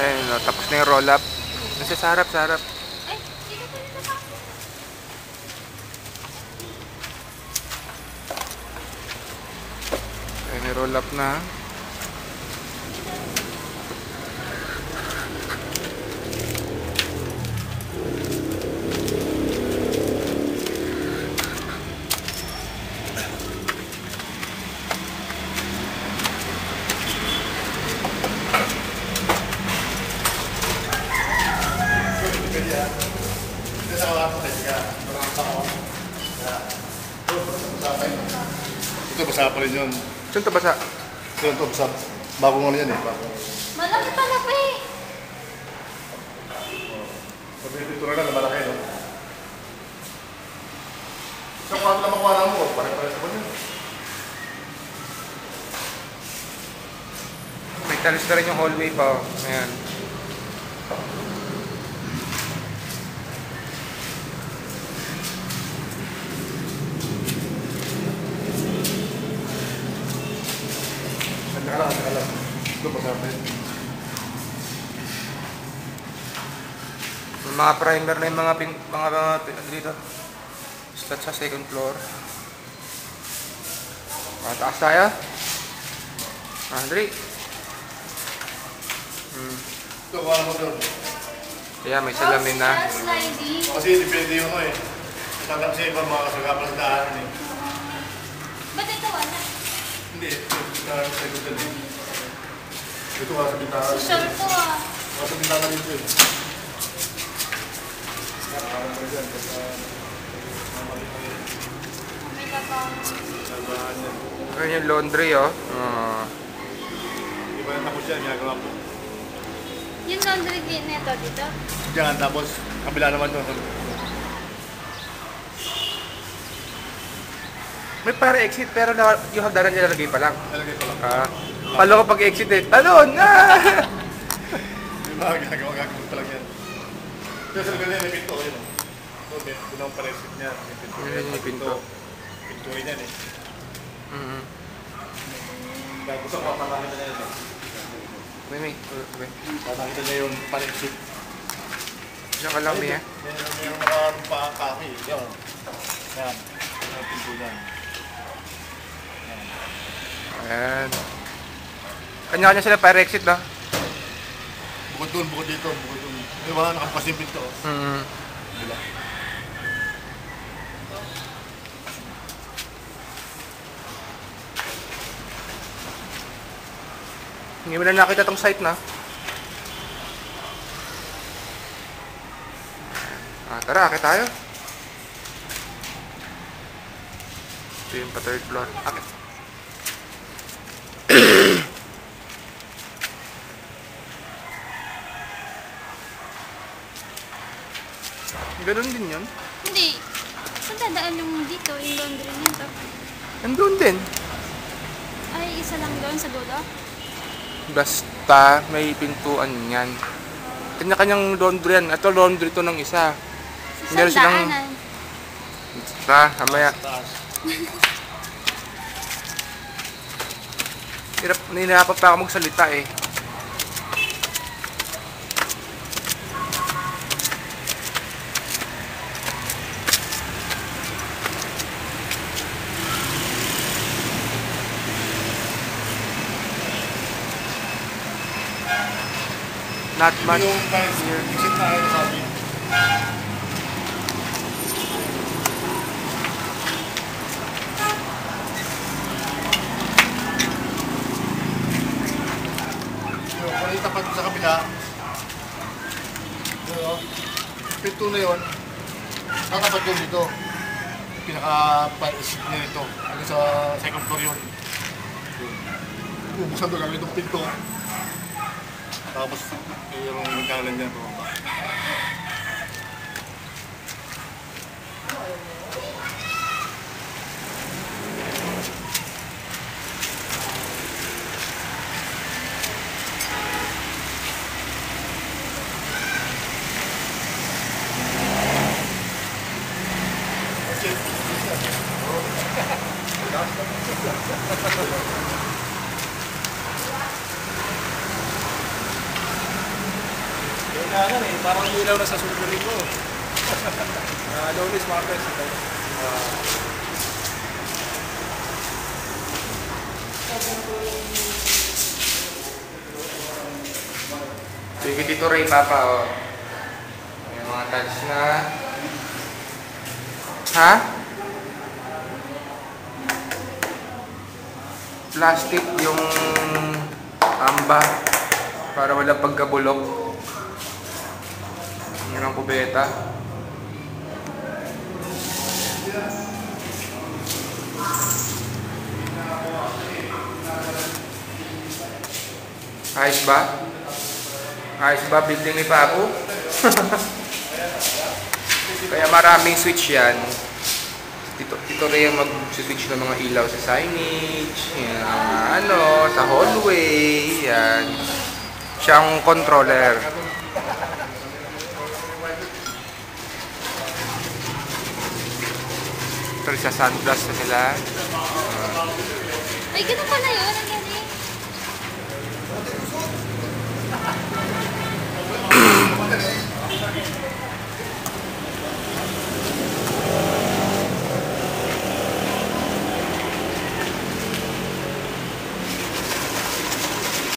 Ayun, no, tapos na yung roll up. Nasa sa harap, sa harap. Ay, dito pa rin sa Ayun, yung roll up na. Ito basa pa rin yun. Saan ito basa? Ito basa. Bagong ano yan eh. Bagong. malaki pala pa eh. Sabi ito na lang, malaki no? Sa kwarto na makuha mo, pare-pare sa yun. May talis na rin yung hallway pa. Oh. Ayan. Saka lang. Ito basa pa rin. May mga primer na yung mga dito. Start sa second floor. Mataas tayo. Andri. Ito, kuha mo doon. Kaya may salamin na. Sliding. Kasi depende yun eh. Tatang sa iba mga kasagapan sa daanan eh. Ba't ito wala? Hindi, ito sa igutan eh. Ito ka sa bintana. Social to ah. Sa bintana dito eh. May labang. Ayan yung laundry oh. Iba na tapos yan, ginagawa ko. Yung laundry nito dito? Diyan, tapos kabila naman doon. May para exit pero yung hagdanan niya lalagay pa lang. Nalagay ko lang. Palo ko pag exit eh. Talon! May mga gagawin pa lang yan. Pero sa ganyan, may pinto. Yun. Ito, ito ang paresit niya. May pinto. Yun yung pinto. Pintuin yan eh. Gusto ko papakita niya yun. May. Papakita niya yung paresit. Diyan ka lang eh. May mga pa-kaki. Yan. Yan. May pinto yan. Ayan. Kanya-kanya sila para exit no? Bukod doon, bukod dito, bukod doon. May mga nakapas yung pinto. Diba? Hindi mo na nakita tong site na. Tara, akit tayo. Ito yung pa third floor. Akit. Ganun din yun. Hindi. Saan dadaan yung dito, yung laundry nito? Nandun din. Ay, isa lang doon sa dulo? Basta may pintuan yan. Kanya-kanyang laundry yan. Ito laundry to ng isa. Sa Meron silang... daanan. Basta, kamaya. Taas. Nahihirapan pa ako magsalita eh. Not much Yung here. exit na ayaw sabi. Yung kung tapat sa kabila, pinto na yun, tatapat yun dito. Pinaka-pa-exit niya nito. Hanggang sa second floor yun. Bubuksan doon lang itong pinto. Tapos yung nagkalan niya po. That's it. Kailangan eh, parang ilaw na sa sulburin ko. Lunes, Martes. Sige dito Ray, Papa, oh. May mga touch na. Ha? Plastic yung amba para wala pagkabulok. Yan ang kubeta. Ayos ba? Ayos ba building ni Papu? Kaya maraming switch yan. Dito rin mag-switch ng mga ilaw sa signage, yan, sa hallway, yan. Siyang controller. Ito rin sa sunblast na sila. Ay, ganun pala yun. Ang galing.